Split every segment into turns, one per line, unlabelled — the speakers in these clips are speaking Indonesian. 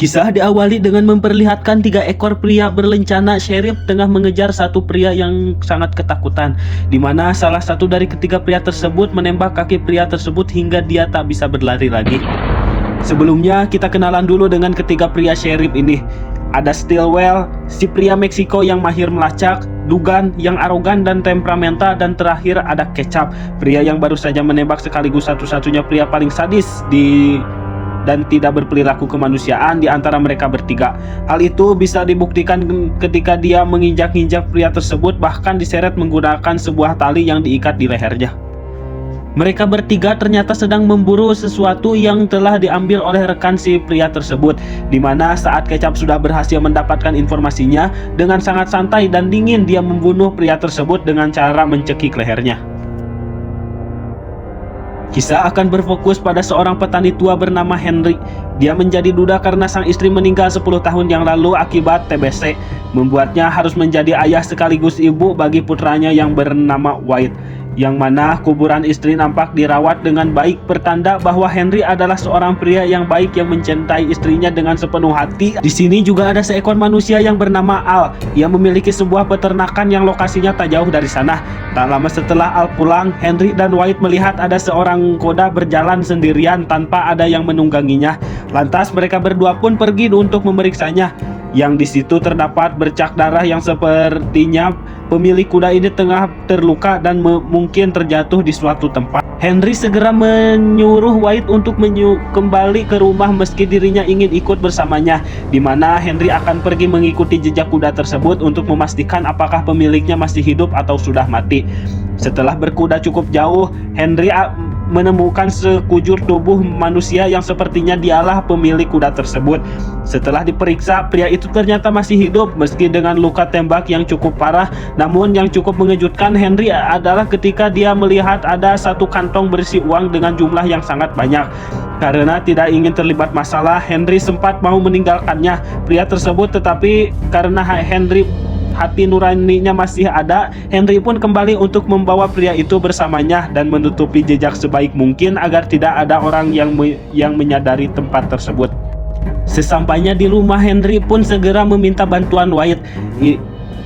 Kisah diawali dengan memperlihatkan 3 ekor pria berencana sheriff tengah mengejar satu pria yang sangat ketakutan, di mana salah satu dari ketiga pria tersebut menembak kaki pria tersebut hingga dia tak bisa berlari lagi. Sebelumnya kita kenalan dulu dengan ketiga pria sheriff ini. Ada Stillwell, si pria Meksiko yang mahir melacak, Dugan yang arogan dan temperamental, dan terakhir ada Kecap, pria yang baru saja menembak sekaligus satu-satunya pria paling sadis dan tidak berperilaku kemanusiaan di antara mereka bertiga. Hal itu bisa dibuktikan ketika dia menginjak-injak pria tersebut, bahkan diseret menggunakan sebuah tali yang diikat di lehernya. Mereka bertiga ternyata sedang memburu sesuatu yang telah diambil oleh rekan si pria tersebut, di mana saat Kecap sudah berhasil mendapatkan informasinya, dengan sangat santai dan dingin dia membunuh pria tersebut dengan cara mencekik lehernya. Kisah akan berfokus pada seorang petani tua bernama Henry. Dia menjadi duda karena sang istri meninggal 10 tahun yang lalu akibat TBC, membuatnya harus menjadi ayah sekaligus ibu bagi putranya yang bernama White, yang mana kuburan istri nampak dirawat dengan baik, pertanda bahwa Henry adalah seorang pria yang baik yang mencintai istrinya dengan sepenuh hati. Di sini juga ada seekor manusia yang bernama Al. Ia memiliki sebuah peternakan yang lokasinya tak jauh dari sana. Tak lama setelah Al pulang, Henry dan White melihat ada seorang kuda berjalan sendirian tanpa ada yang menungganginya. Lantas mereka berdua pun pergi untuk memeriksanya, yang di situ terdapat bercak darah yang sepertinya pemilik kuda ini tengah terluka dan mungkin terjatuh di suatu tempat. Henry segera menyuruh White untuk kembali ke rumah meski dirinya ingin ikut bersamanya, di mana Henry akan pergi mengikuti jejak kuda tersebut untuk memastikan apakah pemiliknya masih hidup atau sudah mati. Setelah berkuda cukup jauh, Henry menemukan sekujur tubuh manusia yang sepertinya dialah pemilik kuda tersebut. Setelah diperiksa, pria itu ternyata masih hidup meski dengan luka tembak yang cukup parah. Namun yang cukup mengejutkan Henry adalah ketika dia melihat ada satu kantong berisi uang dengan jumlah yang sangat banyak. Karena tidak ingin terlibat masalah, Henry sempat mau meninggalkannya pria tersebut, tetapi karena Henry hati nuraninya masih ada, Henry pun kembali untuk membawa pria itu bersamanya dan menutupi jejak sebaik mungkin agar tidak ada orang yang menyadari tempat tersebut. Sesampainya di rumah, Henry pun segera meminta bantuan White.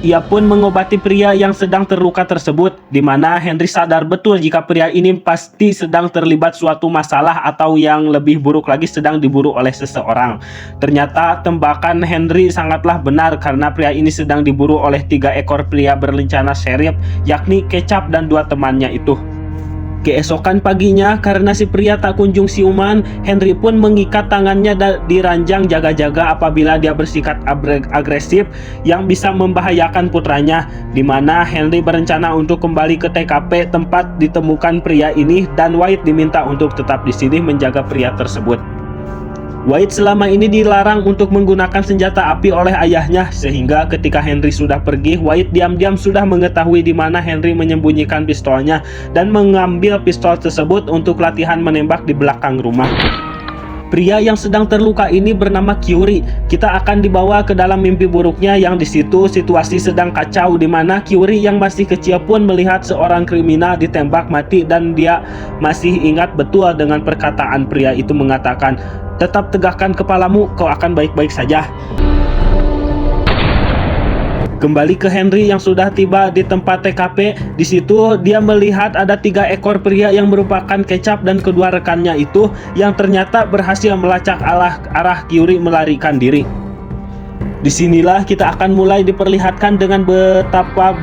Ia pun mengobati pria yang sedang terluka tersebut, di mana Henry sadar betul jika pria ini pasti sedang terlibat suatu masalah atau yang lebih buruk lagi sedang diburu oleh seseorang. Ternyata tembakan Henry sangatlah benar karena pria ini sedang diburu oleh 3 ekor pria berencana sheriff, yakni Kecap dan 2 temannya itu. Keesokan paginya, karena si pria tak kunjung siuman, Henry pun mengikat tangannya di ranjang jaga-jaga apabila dia bersikap agresif yang bisa membahayakan putranya, di mana Henry berencana untuk kembali ke TKP tempat ditemukan pria ini, dan White diminta untuk tetap di sini menjaga pria tersebut. White selama ini dilarang untuk menggunakan senjata api oleh ayahnya, sehingga ketika Henry sudah pergi, White diam-diam sudah mengetahui di mana Henry menyembunyikan pistolnya dan mengambil pistol tersebut untuk latihan menembak di belakang rumah. Pria yang sedang terluka ini bernama Curie. Kita akan dibawa ke dalam mimpi buruknya yang di situ situasi sedang kacau, di mana Curie yang masih kecil pun melihat seorang kriminal ditembak mati, dan dia masih ingat betul dengan perkataan pria itu mengatakan, "Tetap tegakkan kepalamu, kau akan baik-baik saja." Kembali ke Henry yang sudah tiba di tempat TKP. Di situ dia melihat ada 3 ekor pria yang merupakan Kecap dan kedua rekannya itu, yang ternyata berhasil melacak arah Curie melarikan diri. Disinilah kita akan mulai diperlihatkan dengan betapa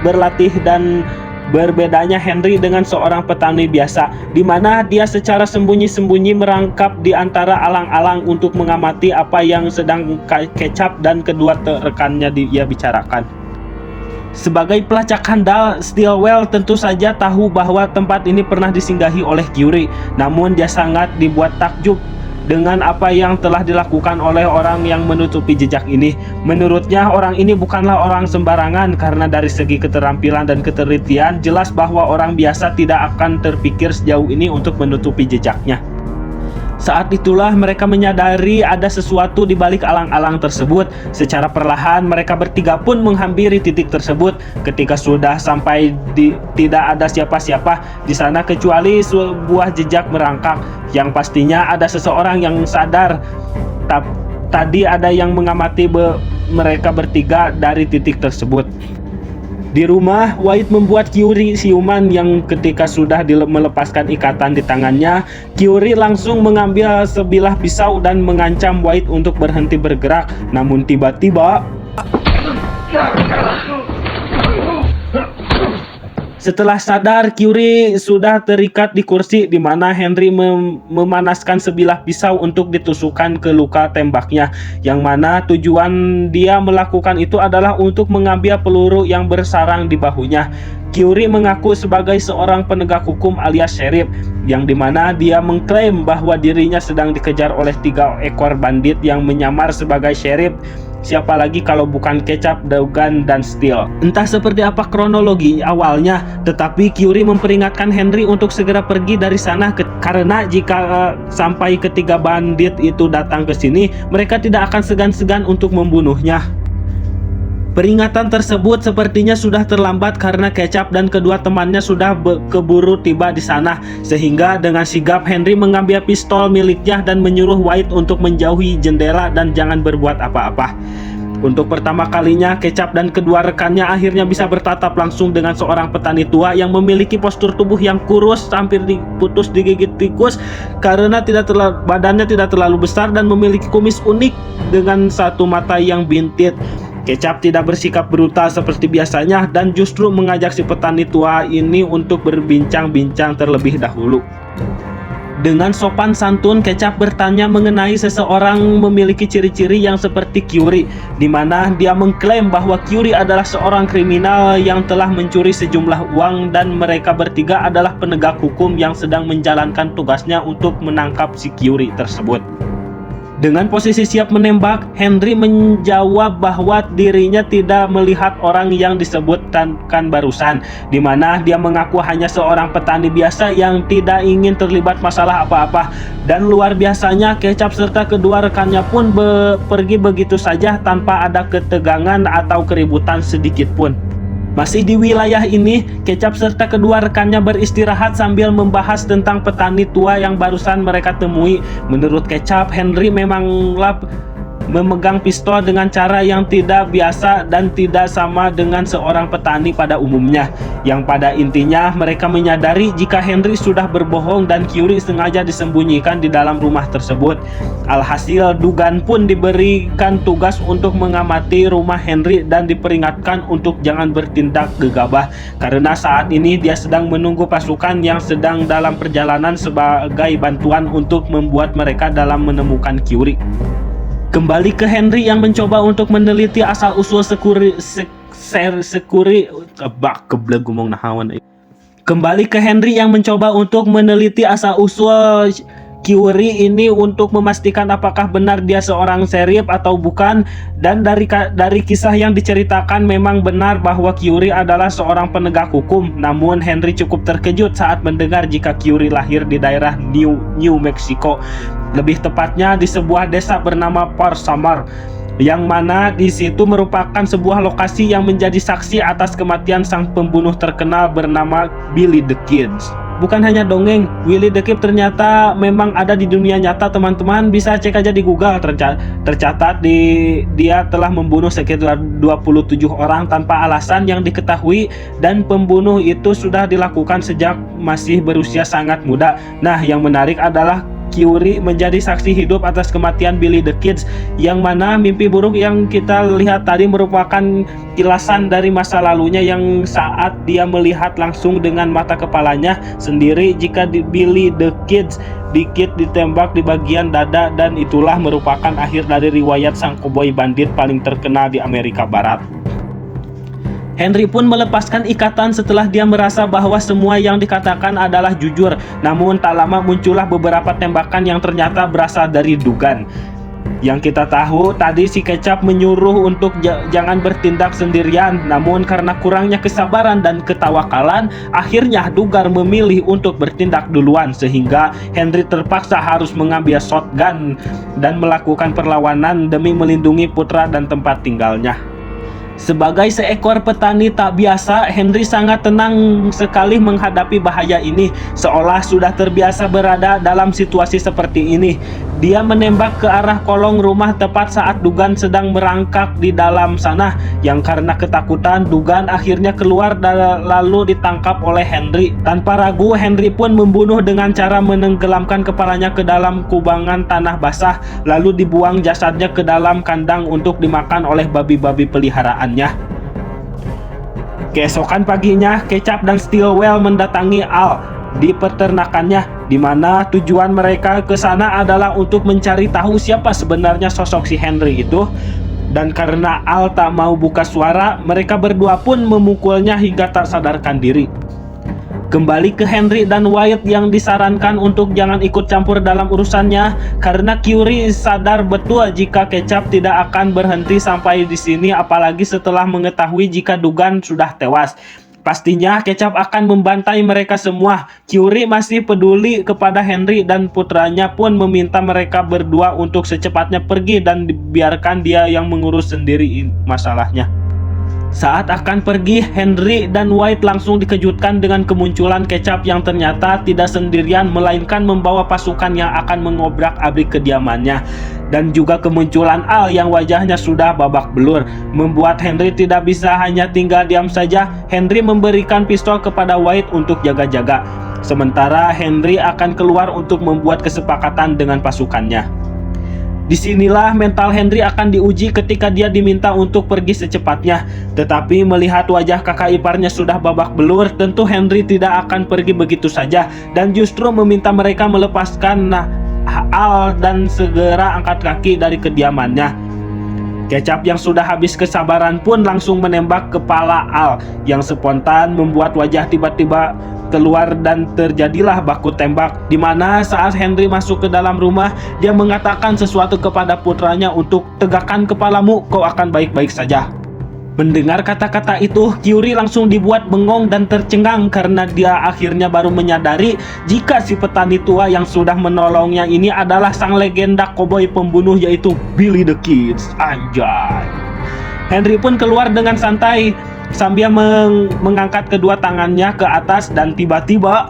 berlatih dan berbedanya Henry dengan seorang petani biasa, di mana dia secara sembunyi-sembunyi merangkap di antara alang-alang untuk mengamati apa yang sedang Kecap dan kedua rekannya dia bicarakan. Sebagai pelacak handal, Stillwell tentu saja tahu bahwa tempat ini pernah disinggahi oleh Curie. Namun dia sangat dibuat takjub dengan apa yang telah dilakukan oleh orang yang menutupi jejak ini. Menurutnya orang ini bukanlah orang sembarangan, karena dari segi keterampilan dan ketelitian jelas bahwa orang biasa tidak akan terpikir sejauh ini untuk menutupi jejaknya. Saat itulah mereka menyadari ada sesuatu di balik alang-alang tersebut. Secara perlahan mereka bertiga pun menghampiri titik tersebut. Ketika sudah sampai tidak ada siapa-siapa di sana kecuali sebuah jejak merangkak, yang pastinya ada seseorang yang sadar tadi ada yang mengamati mereka bertiga dari titik tersebut. Di rumah, White membuat Kyuri siuman yang ketika sudah melepaskan ikatan di tangannya, Kyuri langsung mengambil sebilah pisau dan mengancam White untuk berhenti bergerak. Namun tiba-tiba, setelah sadar, Kyuri sudah terikat di kursi di mana Henry memanaskan sebilah pisau untuk ditusukkan ke luka tembaknya, yang mana tujuan dia melakukan itu adalah untuk mengambil peluru yang bersarang di bahunya. Kyuri mengaku sebagai seorang penegak hukum alias sheriff, yang dimana dia mengklaim bahwa dirinya sedang dikejar oleh 3 ekor bandit yang menyamar sebagai sheriff. Siapa lagi kalau bukan Kecap, Dugan, dan Steel. Entah seperti apa kronologi awalnya, tetapi Kyuri memperingatkan Henry untuk segera pergi dari sana karena jika sampai ketiga bandit itu datang ke sini, mereka tidak akan segan-segan untuk membunuhnya. Peringatan tersebut sepertinya sudah terlambat karena Kecap dan kedua temannya sudah keburu tiba di sana, sehingga dengan sigap Henry mengambil pistol miliknya dan menyuruh White untuk menjauhi jendela dan jangan berbuat apa-apa. Untuk pertama kalinya, Kecap dan kedua rekannya akhirnya bisa bertatap langsung dengan seorang petani tua yang memiliki postur tubuh yang kurus, hampir diputus digigit tikus karena badannya tidak terlalu besar dan memiliki kumis unik dengan satu mata yang bintit. Kecap tidak bersikap brutal seperti biasanya dan justru mengajak si petani tua ini untuk berbincang-bincang terlebih dahulu. Dengan sopan santun, Kecap bertanya mengenai seseorang memiliki ciri-ciri yang seperti Kyuri, di mana dia mengklaim bahwa Kyuri adalah seorang kriminal yang telah mencuri sejumlah uang dan mereka bertiga adalah penegak hukum yang sedang menjalankan tugasnya untuk menangkap si Kyuri tersebut. Dengan posisi siap menembak, Henry menjawab bahwa dirinya tidak melihat orang yang disebutkan barusan, di mana dia mengaku hanya seorang petani biasa yang tidak ingin terlibat masalah apa-apa. Dan luar biasanya, Kecap serta kedua rekannya pun pergi begitu saja tanpa ada ketegangan atau keributan sedikit pun. Masih di wilayah ini, Kecap serta kedua rekannya beristirahat sambil membahas tentang petani tua yang barusan mereka temui. Menurut Kecap, Henry memanglah memegang pistol dengan cara yang tidak biasa dan tidak sama dengan seorang petani pada umumnya, yang pada intinya mereka menyadari jika Henry sudah berbohong dan Kyuri sengaja disembunyikan di dalam rumah tersebut. Alhasil, Dugan pun diberikan tugas untuk mengamati rumah Henry dan diperingatkan untuk jangan bertindak gegabah karena saat ini dia sedang menunggu pasukan yang sedang dalam perjalanan sebagai bantuan untuk membuat mereka dalam menemukan Kyuri. Kembali ke Henry yang mencoba untuk meneliti asal-usul Kembali ke Henry yang mencoba untuk meneliti asal-usul Kyuri ini untuk memastikan apakah benar dia seorang sheriff atau bukan. Dan dari kisah yang diceritakan memang benar bahwa Kyuri adalah seorang penegak hukum. Namun Henry cukup terkejut saat mendengar jika Kyuri lahir di daerah New Mexico, lebih tepatnya di sebuah desa bernama Fort Summer, yang mana di situ merupakan sebuah lokasi yang menjadi saksi atas kematian sang pembunuh terkenal bernama Billy the Kid. Bukan hanya dongeng, Willie the Kid ternyata memang ada di dunia nyata, teman-teman. Bisa cek aja di Google, tercatat dia telah membunuh sekitar 27 orang tanpa alasan yang diketahui, dan pembunuh itu sudah dilakukan sejak masih berusia sangat muda. Nah, yang menarik adalah Kyuri menjadi saksi hidup atas kematian Billy the Kid, yang mana mimpi buruk yang kita lihat tadi merupakan kilasan dari masa lalunya yang saat dia melihat langsung dengan mata kepalanya sendiri jika Billy the Kid ditembak di bagian dada, dan itulah merupakan akhir dari riwayat sang koboi bandit paling terkenal di Amerika Barat. Henry pun melepaskan ikatan setelah dia merasa bahwa semua yang dikatakan adalah jujur. Namun tak lama muncullah beberapa tembakan yang ternyata berasal dari Dugan. Yang kita tahu tadi si Kecap menyuruh untuk jangan bertindak sendirian. Namun karena kurangnya kesabaran dan ketawakalan, akhirnya Dugan memilih untuk bertindak duluan, sehingga Henry terpaksa harus mengambil shotgun dan melakukan perlawanan demi melindungi putra dan tempat tinggalnya. Sebagai seekor petani tak biasa, Henry sangat tenang sekali menghadapi bahaya ini, seolah sudah terbiasa berada dalam situasi seperti ini. Dia menembak ke arah kolong rumah tepat saat Dugan sedang merangkak di dalam sana, yang karena ketakutan Dugan akhirnya keluar dan lalu ditangkap oleh Henry. Tanpa ragu, Henry pun membunuh dengan cara menenggelamkan kepalanya ke dalam kubangan tanah basah, lalu dibuang jasadnya ke dalam kandang untuk dimakan oleh babi-babi peliharaannya. Keesokan paginya, Kecap dan Stillwell mendatangi Al di peternakannya, di mana tujuan mereka ke sana adalah untuk mencari tahu siapa sebenarnya sosok si Henry itu. Dan karena Al tak mau buka suara, mereka berdua pun memukulnya hingga tak sadarkan diri. Kembali ke Henry dan Wyatt yang disarankan untuk jangan ikut campur dalam urusannya, karena Curie sadar betul jika Kecap tidak akan berhenti sampai di sini, apalagi setelah mengetahui jika Dugan sudah tewas. Pastinya Kecap akan membantai mereka semua. Curie masih peduli kepada Henry dan putranya pun meminta mereka berdua untuk secepatnya pergi dan dibiarkan dia yang mengurus sendiri masalahnya. Saat akan pergi, Henry dan Wyatt langsung dikejutkan dengan kemunculan Kecap yang ternyata tidak sendirian, melainkan membawa pasukan yang akan mengobrak-abrik kediamannya. Dan juga kemunculan Al yang wajahnya sudah babak belur, membuat Henry tidak bisa hanya tinggal diam saja. Henry memberikan pistol kepada Wyatt untuk jaga-jaga, sementara Henry akan keluar untuk membuat kesepakatan dengan pasukannya. Disinilah mental Henry akan diuji ketika dia diminta untuk pergi secepatnya. Tetapi melihat wajah kakak iparnya sudah babak belur, tentu Henry tidak akan pergi begitu saja, dan justru meminta mereka melepaskan Al dan segera angkat kaki dari kediamannya. Kecap yang sudah habis kesabaran pun langsung menembak kepala Al, yang spontan membuat wajah tiba-tiba keluar dan terjadilah baku tembak, di mana saat Henry masuk ke dalam rumah, dia mengatakan sesuatu kepada putranya untuk tegakkan kepalamu, kau akan baik-baik saja. Mendengar kata-kata itu, Curie langsung dibuat bengong dan tercengang karena dia akhirnya baru menyadari jika si petani tua yang sudah menolongnya ini adalah sang legenda koboi pembunuh, yaitu Billy the Kid. Anjay. Henry pun keluar dengan santai sambil mengangkat kedua tangannya ke atas, dan tiba-tiba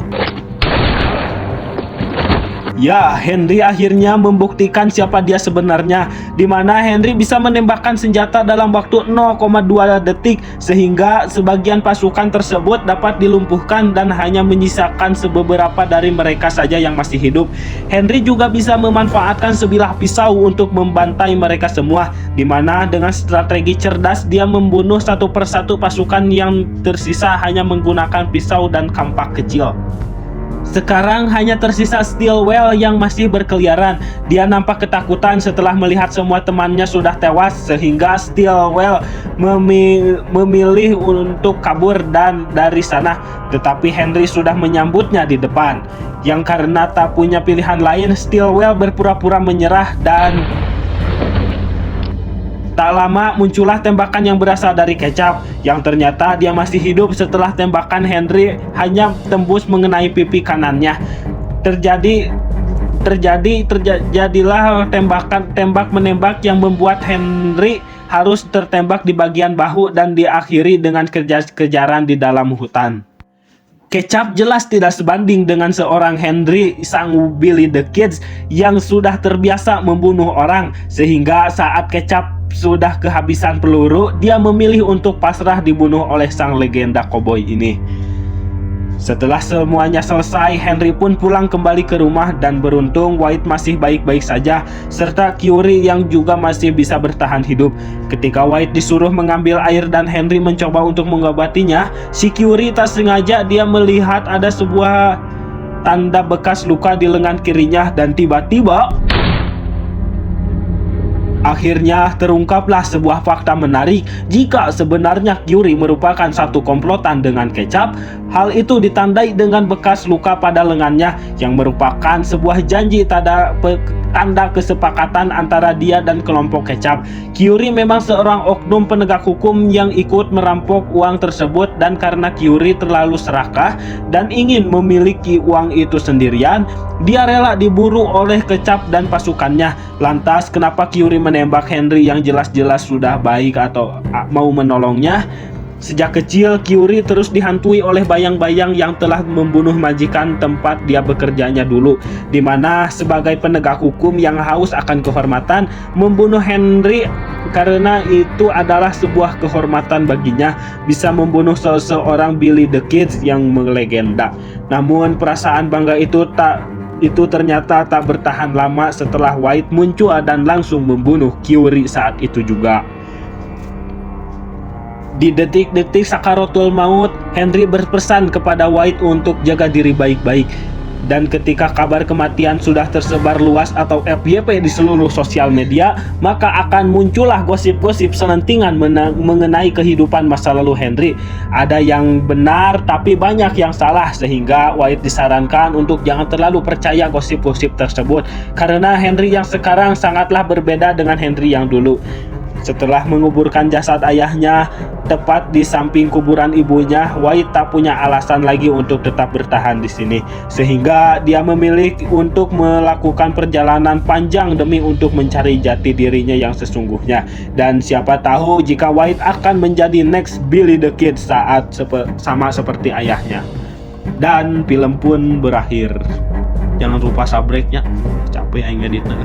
Henry akhirnya membuktikan siapa dia sebenarnya, di mana Henry bisa menembakkan senjata dalam waktu 0,2 detik sehingga sebagian pasukan tersebut dapat dilumpuhkan dan hanya menyisakan beberapa dari mereka saja yang masih hidup. Henry juga bisa memanfaatkan sebilah pisau untuk membantai mereka semua, di mana dengan strategi cerdas dia membunuh satu persatu pasukan yang tersisa hanya menggunakan pisau dan kampak kecil. Sekarang hanya tersisa Stillwell yang masih berkeliaran. Dia nampak ketakutan setelah melihat semua temannya sudah tewas, sehingga Stillwell memilih untuk kabur dari sana. Tetapi Henry sudah menyambutnya di depan. Yang karena tak punya pilihan lain, Stillwell berpura-pura menyerah, dan tak lama muncullah tembakan yang berasal dari Kecap, yang ternyata dia masih hidup setelah tembakan Henry hanya tembus mengenai pipi kanannya. Terjadilah tembak-menembak yang membuat Henry harus tertembak di bagian bahu dan diakhiri dengan kejar-kejaran di dalam hutan. Kecap jelas tidak sebanding dengan seorang Henry, sang Billy the Kid yang sudah terbiasa membunuh orang, sehingga saat Kecap sudah kehabisan peluru, dia memilih untuk pasrah dibunuh oleh sang legenda koboi ini. Setelah semuanya selesai, Henry pun pulang kembali ke rumah, dan beruntung Wyatt masih baik-baik saja, serta Curie yang juga masih bisa bertahan hidup. Ketika Wyatt disuruh mengambil air dan Henry mencoba untuk mengobatinya, si Curie tak sengaja dia melihat ada sebuah tanda bekas luka di lengan kirinya, dan tiba-tiba akhirnya terungkaplah sebuah fakta menarik jika sebenarnya Curie merupakan satu komplotan dengan Kecap. Hal itu ditandai dengan bekas luka pada lengannya yang merupakan sebuah janji tanda kesepakatan antara dia dan kelompok Kecap. Curie memang seorang oknum penegak hukum yang ikut merampok uang tersebut, dan karena Curie terlalu serakah dan ingin memiliki uang itu sendirian, dia rela diburu oleh Kecap dan pasukannya. Lantas kenapa Curie menembak Henry yang jelas-jelas sudah baik atau mau menolongnya? Sejak kecil, Kyuri terus dihantui oleh bayang-bayang yang telah membunuh majikan tempat dia bekerjanya dulu, di mana sebagai penegak hukum yang haus akan kehormatan, membunuh Henry karena itu adalah sebuah kehormatan baginya, bisa membunuh seseorang Billy the Kid yang melegenda. Namun perasaan bangga itu ternyata tak bertahan lama setelah White muncul dan langsung membunuh Kyuri saat itu juga. Di detik-detik sakaratul maut, Henry berpesan kepada White untuk jaga diri baik-baik. Dan ketika kabar kematian sudah tersebar luas atau FYP di seluruh sosial media, maka akan muncullah gosip-gosip selentingan mengenai kehidupan masa lalu Henry. Ada yang benar tapi banyak yang salah, sehingga White disarankan untuk jangan terlalu percaya gosip-gosip tersebut, karena Henry yang sekarang sangatlah berbeda dengan Henry yang dulu. Setelah menguburkan jasad ayahnya tepat di samping kuburan ibunya, White tak punya alasan lagi untuk tetap bertahan di sini, sehingga dia memilih untuk melakukan perjalanan panjang demi untuk mencari jati dirinya yang sesungguhnya. Dan siapa tahu jika White akan menjadi next Billy the Kid sama seperti ayahnya. Dan film pun berakhir. Jangan lupa subscribe-nya. Capek aing ngeditnya.